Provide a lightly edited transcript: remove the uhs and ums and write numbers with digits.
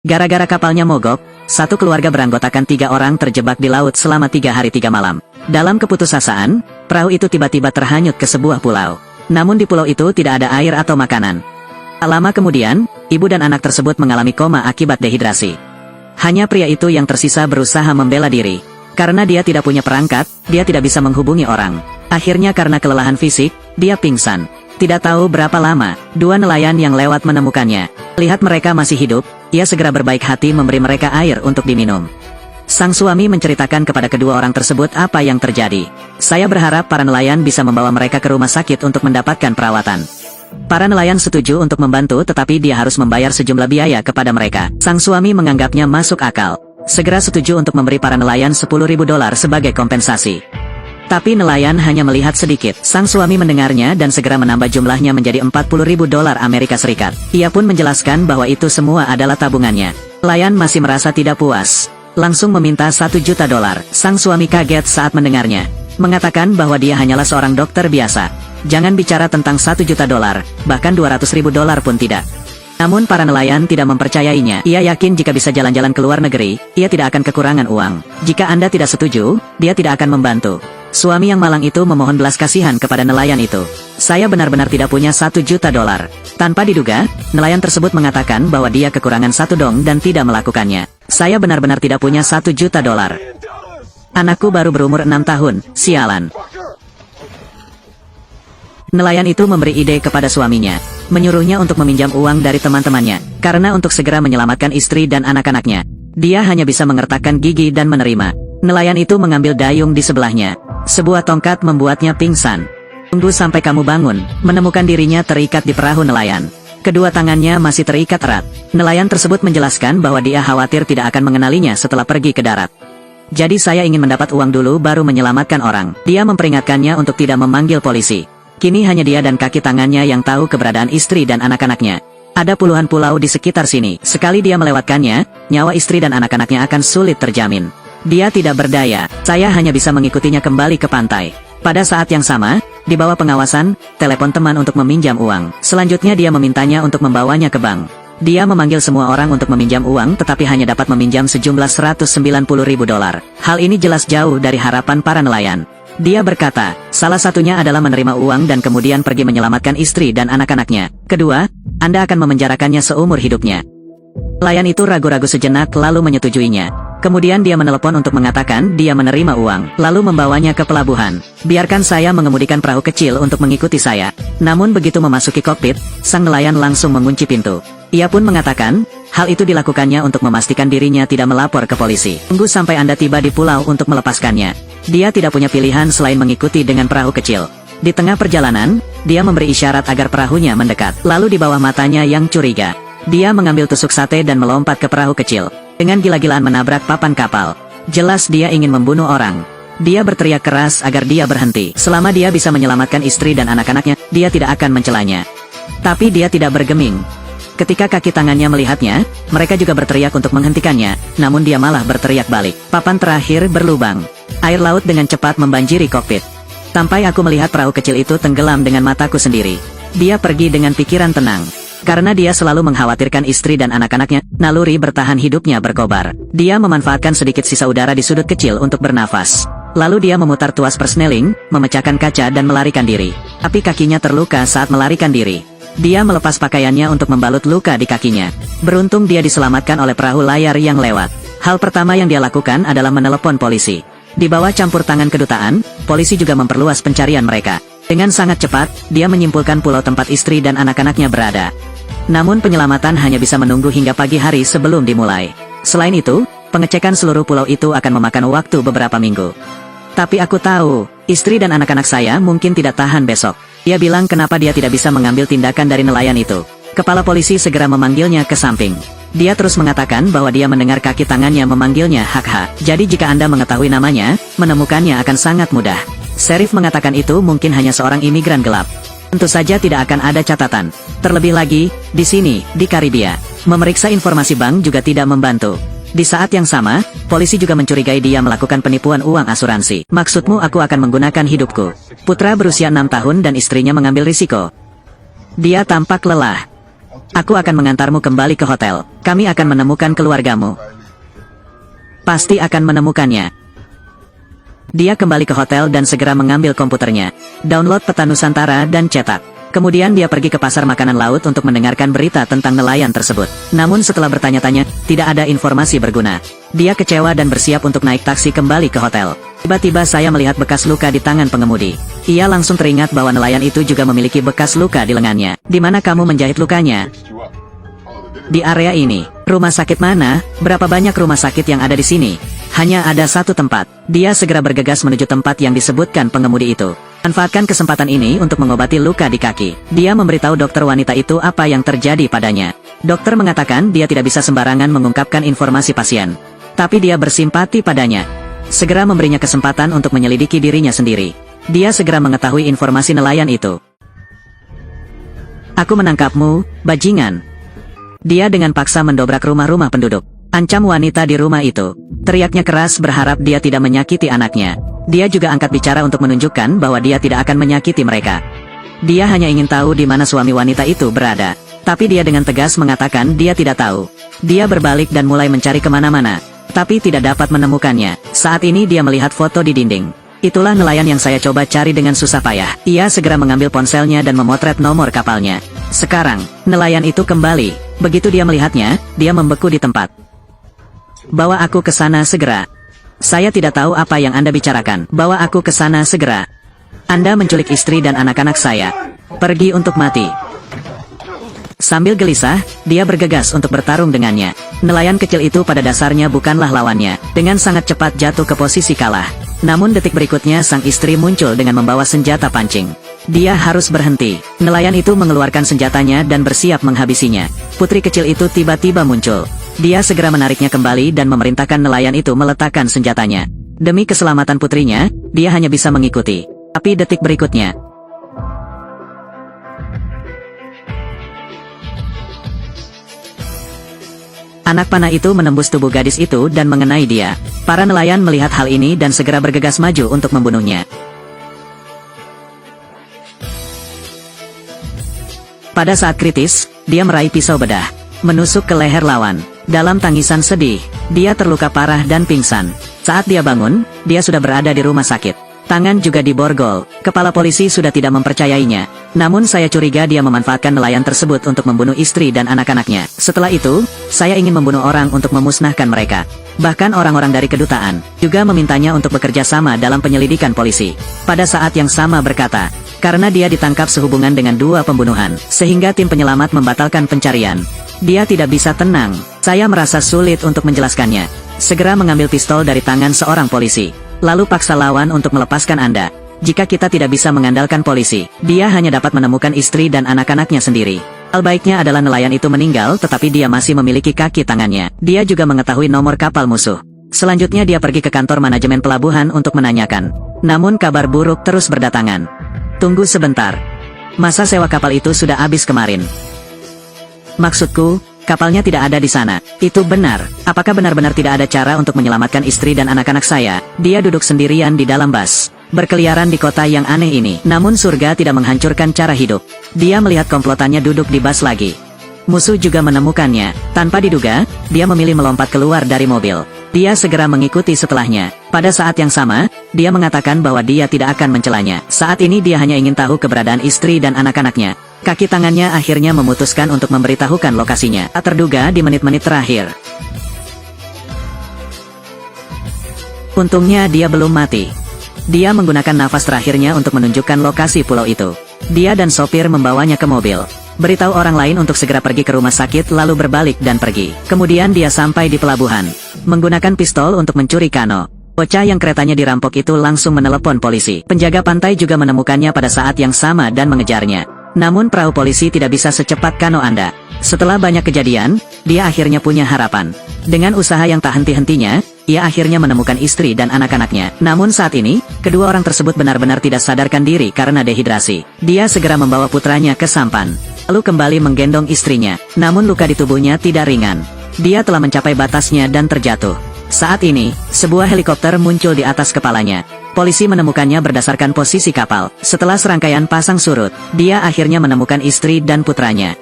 Gara-gara kapalnya mogok, satu keluarga beranggotakan 3 orang terjebak di laut selama 3 hari 3 malam. Dalam keputusasaan, perahu itu tiba-tiba terhanyut ke sebuah pulau. Namun di pulau itu tidak ada air atau makanan. Tak lama kemudian, ibu dan anak tersebut mengalami koma akibat dehidrasi. Hanya pria itu yang tersisa berusaha membela diri. Karena dia tidak punya perangkat, dia tidak bisa menghubungi orang. Akhirnya karena kelelahan fisik, dia pingsan. Tidak tahu berapa lama, 2 nelayan yang lewat menemukannya. Lihat mereka masih hidup, ia segera berbaik hati memberi mereka air untuk diminum. Sang suami menceritakan kepada kedua orang tersebut apa yang terjadi. Saya berharap para nelayan bisa membawa mereka ke rumah sakit untuk mendapatkan perawatan. Para nelayan setuju untuk membantu, tetapi dia harus membayar sejumlah biaya kepada mereka. Sang suami menganggapnya masuk akal. Segera setuju untuk memberi para nelayan $10.000 sebagai kompensasi. Tapi nelayan hanya melihat sedikit. Sang suami mendengarnya dan segera menambah jumlahnya menjadi $40.000 Amerika Serikat. Ia pun menjelaskan bahwa itu semua adalah tabungannya. Nelayan masih merasa tidak puas. Langsung meminta $1 juta. Sang suami kaget saat mendengarnya. Mengatakan bahwa dia hanyalah seorang dokter biasa. Jangan bicara tentang $1 juta, bahkan $200.000 pun tidak. Namun para nelayan tidak mempercayainya. Ia yakin jika bisa jalan-jalan ke luar negeri, ia tidak akan kekurangan uang. Jika Anda tidak setuju, dia tidak akan membantu. Suami yang malang itu memohon belas kasihan kepada nelayan itu. Saya benar-benar tidak punya $1 juta. Tanpa diduga, nelayan tersebut mengatakan bahwa dia kekurangan $1 dan tidak melakukannya. Saya benar-benar tidak punya $1 juta. Anakku baru berumur 6 tahun, sialan. Nelayan itu memberi ide kepada suaminya. Menyuruhnya untuk meminjam uang dari teman-temannya. Karena untuk segera menyelamatkan istri dan anak-anaknya. Dia hanya bisa mengertakkan gigi dan menerima. Nelayan itu mengambil dayung di sebelahnya. Sebuah tongkat membuatnya pingsan. Tunggu sampai kamu bangun. Menemukan dirinya terikat di perahu nelayan. Kedua tangannya masih terikat erat. Nelayan tersebut menjelaskan bahwa dia khawatir tidak akan mengenalinya setelah pergi ke darat. Jadi saya ingin mendapat uang dulu baru menyelamatkan orang. Dia memperingatkannya untuk tidak memanggil polisi. Kini hanya dia dan kaki tangannya yang tahu keberadaan istri dan anak-anaknya. Ada puluhan pulau di sekitar sini. Sekali dia melewatkannya, nyawa istri dan anak-anaknya akan sulit terjamin. Dia tidak berdaya. Saya hanya bisa mengikutinya kembali ke pantai. Pada saat yang sama, di bawah pengawasan, telepon teman untuk meminjam uang. Selanjutnya dia memintanya untuk membawanya ke bank. Dia memanggil semua orang untuk meminjam uang tetapi hanya dapat meminjam sejumlah $190.000. Hal ini jelas jauh dari harapan para nelayan. Dia berkata, salah satunya adalah menerima uang dan kemudian pergi menyelamatkan istri dan anak-anaknya. Kedua, Anda akan memenjarakannya seumur hidupnya. Nelayan itu ragu-ragu sejenak lalu menyetujuinya. Kemudian dia menelepon untuk mengatakan dia menerima uang, lalu membawanya ke pelabuhan. Biarkan saya mengemudikan perahu kecil untuk mengikuti saya. Namun begitu memasuki kokpit, sang nelayan langsung mengunci pintu. Ia pun mengatakan, hal itu dilakukannya untuk memastikan dirinya tidak melapor ke polisi. Tunggu sampai Anda tiba di pulau untuk melepaskannya. Dia tidak punya pilihan selain mengikuti dengan perahu kecil. Di tengah perjalanan, dia memberi isyarat agar perahunya mendekat. Lalu di bawah matanya yang curiga, dia mengambil tusuk sate dan melompat ke perahu kecil. Dengan gila-gilaan menabrak papan kapal. Jelas dia ingin membunuh orang. Dia berteriak keras agar dia berhenti. Selama dia bisa menyelamatkan istri dan anak-anaknya, dia tidak akan mencelanya. Tapi dia tidak bergeming. Ketika kaki tangannya melihatnya, mereka juga berteriak untuk menghentikannya, namun dia malah berteriak balik. Papan terakhir berlubang. Air laut dengan cepat membanjiri kokpit. Sampai aku melihat perahu kecil itu tenggelam dengan mataku sendiri. Dia pergi dengan pikiran tenang. Karena dia selalu mengkhawatirkan istri dan anak-anaknya, naluri bertahan hidupnya berkobar. Dia memanfaatkan sedikit sisa udara di sudut kecil untuk bernafas. Lalu dia memutar tuas persneling, memecahkan kaca dan melarikan diri. Tapi kakinya terluka saat melarikan diri. Dia melepas pakaiannya untuk membalut luka di kakinya. Beruntung dia diselamatkan oleh perahu layar yang lewat. Hal pertama yang dia lakukan adalah menelepon polisi. Di bawah campur tangan kedutaan, polisi juga memperluas pencarian mereka. Dengan sangat cepat, dia menyimpulkan pulau tempat istri dan anak-anaknya berada. Namun penyelamatan hanya bisa menunggu hingga pagi hari sebelum dimulai. Selain itu, pengecekan seluruh pulau itu akan memakan waktu beberapa minggu. Tapi aku tahu, istri dan anak-anak saya mungkin tidak tahan besok. Dia bilang kenapa dia tidak bisa mengambil tindakan dari nelayan itu. Kepala polisi segera memanggilnya ke samping. Dia terus mengatakan bahwa dia mendengar kaki tangannya memanggilnya Hakha. Jadi jika Anda mengetahui namanya, menemukannya akan sangat mudah. Sheriff mengatakan itu mungkin hanya seorang imigran gelap. Tentu saja tidak akan ada catatan. Terlebih lagi, di sini, di Karibia, memeriksa informasi bank juga tidak membantu. Di saat yang sama, polisi juga mencurigai dia melakukan penipuan uang asuransi. Maksudmu aku akan menggunakan hidupku? Putra berusia 6 tahun dan istrinya mengambil risiko. Dia tampak lelah. Aku akan mengantarmu kembali ke hotel. Kami akan menemukan keluargamu. Pasti akan menemukannya. Dia kembali ke hotel dan segera mengambil komputernya, download peta Nusantara dan cetak. Kemudian dia pergi ke pasar makanan laut untuk mendengarkan berita tentang nelayan tersebut. Namun setelah bertanya-tanya, tidak ada informasi berguna. Dia kecewa dan bersiap untuk naik taksi kembali ke hotel. Tiba-tiba saya melihat bekas luka di tangan pengemudi. Ia langsung teringat bahwa nelayan itu juga memiliki bekas luka di lengannya. Di mana kamu menjahit lukanya? Di area ini. Rumah sakit mana? Berapa banyak rumah sakit yang ada di sini? Hanya ada satu tempat. Dia segera bergegas menuju tempat yang disebutkan pengemudi itu. Manfaatkan kesempatan ini untuk mengobati luka di kaki. Dia memberitahu dokter wanita itu apa yang terjadi padanya. Dokter mengatakan dia tidak bisa sembarangan mengungkapkan informasi pasien. Tapi dia bersimpati padanya. Segera memberinya kesempatan untuk menyelidiki dirinya sendiri. Dia segera mengetahui informasi nelayan itu. Aku menangkapmu, bajingan. Dia dengan paksa mendobrak rumah-rumah penduduk. Ancam wanita di rumah itu. Teriaknya keras berharap dia tidak menyakiti anaknya. Dia juga angkat bicara untuk menunjukkan bahwa dia tidak akan menyakiti mereka. Dia hanya ingin tahu di mana suami wanita itu berada. Tapi dia dengan tegas mengatakan dia tidak tahu. Dia berbalik dan mulai mencari kemana-mana. Tapi tidak dapat menemukannya. Saat ini dia melihat foto di dinding. Itulah nelayan yang saya coba cari dengan susah payah. Ia segera mengambil ponselnya dan memotret nomor kapalnya. Sekarang, nelayan itu kembali. Begitu dia melihatnya, dia membeku di tempat. Bawa aku ke sana segera. Saya tidak tahu apa yang Anda bicarakan. Bawa aku ke sana segera. Anda menculik istri dan anak-anak saya. Pergi untuk mati. Sambil gelisah, dia bergegas untuk bertarung dengannya. Nelayan kecil itu pada dasarnya bukanlah lawannya. Dengan sangat cepat jatuh ke posisi kalah. Namun detik berikutnya sang istri muncul dengan membawa senjata pancing. Dia harus berhenti. Nelayan itu mengeluarkan senjatanya dan bersiap menghabisinya. Putri kecil itu tiba-tiba muncul. Dia segera menariknya kembali dan memerintahkan nelayan itu meletakkan senjatanya. Demi keselamatan putrinya, dia hanya bisa mengikuti. Tapi detik berikutnya, anak panah itu menembus tubuh gadis itu dan mengenai dia. Para nelayan melihat hal ini dan segera bergegas maju untuk membunuhnya. Pada saat kritis, dia meraih pisau bedah, menusuk ke leher lawan. Dalam tangisan sedih, dia terluka parah dan pingsan. Saat dia bangun, dia sudah berada di rumah sakit. Tangan juga diborgol. Kepala polisi sudah tidak mempercayainya. Namun saya curiga dia memanfaatkan nelayan tersebut untuk membunuh istri dan anak-anaknya. Setelah itu, saya ingin membunuh orang untuk memusnahkan mereka. Bahkan orang-orang dari kedutaan juga memintanya untuk bekerja sama dalam penyelidikan polisi. Pada saat yang sama berkata, karena dia ditangkap sehubungan dengan dua pembunuhan, sehingga tim penyelamat membatalkan pencarian. Dia tidak bisa tenang. Saya merasa sulit untuk menjelaskannya. Segera mengambil pistol dari tangan seorang polisi. Lalu paksa lawan untuk melepaskan Anda. Jika kita tidak bisa mengandalkan polisi, dia hanya dapat menemukan istri dan anak-anaknya sendiri. Hal baiknya adalah nelayan itu meninggal tetapi dia masih memiliki kaki tangannya. Dia juga mengetahui nomor kapal musuh. Selanjutnya dia pergi ke kantor manajemen pelabuhan untuk menanyakan. Namun kabar buruk terus berdatangan. Tunggu sebentar. Masa sewa kapal itu sudah habis kemarin. Maksudku, kapalnya tidak ada di sana. Itu benar. Apakah benar-benar tidak ada cara untuk menyelamatkan istri dan anak-anak saya? Dia duduk sendirian di dalam bus, berkeliaran di kota yang aneh ini. Namun surga tidak menghancurkan cara hidup. Dia melihat komplotannya duduk di bus lagi. Musuh juga menemukannya. Tanpa diduga, dia memilih melompat keluar dari mobil. Dia segera mengikuti setelahnya. Pada saat yang sama, dia mengatakan bahwa dia tidak akan mencelanya. Saat ini dia hanya ingin tahu keberadaan istri dan anak-anaknya. Kaki tangannya akhirnya memutuskan untuk memberitahukan lokasinya. Tak terduga di menit-menit terakhir. Untungnya dia belum mati. Dia menggunakan nafas terakhirnya untuk menunjukkan lokasi pulau itu. Dia dan sopir membawanya ke mobil. Beritahu orang lain untuk segera pergi ke rumah sakit lalu berbalik dan pergi. Kemudian dia sampai di pelabuhan. Menggunakan pistol untuk mencuri kano. Bocah yang keretanya dirampok itu langsung menelepon polisi. Penjaga pantai juga menemukannya pada saat yang sama dan mengejarnya. Namun perahu polisi tidak bisa secepat kano Anda. Setelah banyak kejadian, dia akhirnya punya harapan. Dengan usaha yang tak henti-hentinya, ia akhirnya menemukan istri dan anak-anaknya. Namun saat ini, kedua orang tersebut benar-benar tidak sadarkan diri karena dehidrasi. Dia segera membawa putranya ke sampan. Lalu kembali menggendong istrinya. Namun luka di tubuhnya tidak ringan. Dia telah mencapai batasnya dan terjatuh. Saat ini, sebuah helikopter muncul di atas kepalanya. Polisi menemukannya berdasarkan posisi kapal. Setelah serangkaian pasang surut, dia akhirnya menemukan istri dan putranya.